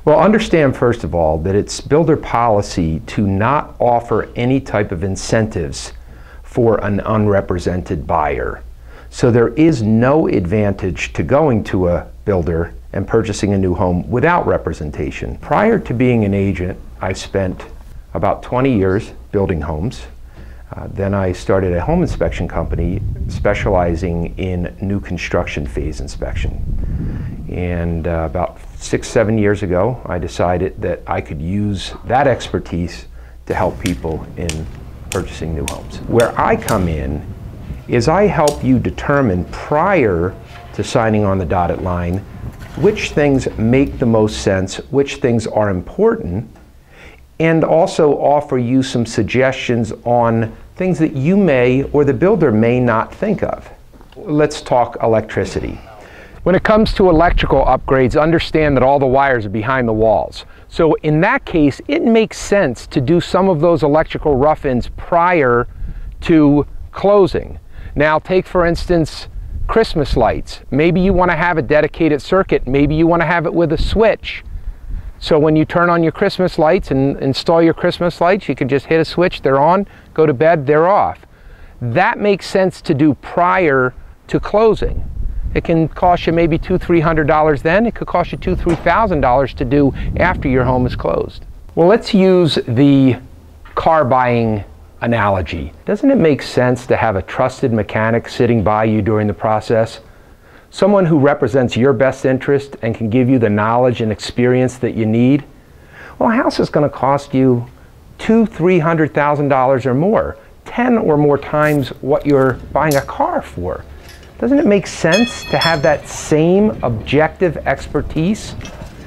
Well, understand first of all that it's builder policy to not offer any type of incentives for an unrepresented buyer. So there is no advantage to going to a builder and purchasing a new home without representation. Prior to being an agent, I spent about 20 years building homes. Then I started a home inspection company specializing in new construction phase inspection. And about 6-7 years ago, I decided that I could use that expertise to help people in purchasing new homes. Where I come in is I help you determine prior to signing on the dotted line which things make the most sense, which things are important, and also offer you some suggestions on things that you may or the builder may not think of. Let's talk electricity. When it comes to electrical upgrades, understand that all the wires are behind the walls. So in that case, it makes sense to do some of those electrical rough-ins prior to closing. Now take, for instance, Christmas lights. Maybe you want to have a dedicated circuit. Maybe you want to have it with a switch. So when you turn on your Christmas lights and install your Christmas lights, you can just hit a switch, they're on, go to bed, they're off. That makes sense to do prior to closing. It can cost you maybe $200–300 then. It could cost you $2,000–3,000 to do after your home is closed. Well, let's use the car buying analogy. Doesn't it make sense to have a trusted mechanic sitting by you during the process? Someone who represents your best interest and can give you the knowledge and experience that you need? Well, a house is going to cost you $200–300,000 or more, 10 or more times what you're buying a car for. Doesn't it make sense to have that same objective expertise?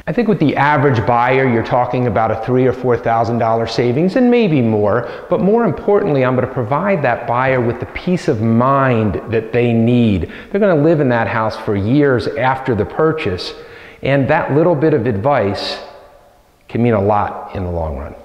I think with the average buyer, you're talking about a $3,000 or $4,000 savings and maybe more, but more importantly, I'm going to provide that buyer with the peace of mind that they need. They're going to live in that house for years after the purchase, and that little bit of advice can mean a lot in the long run.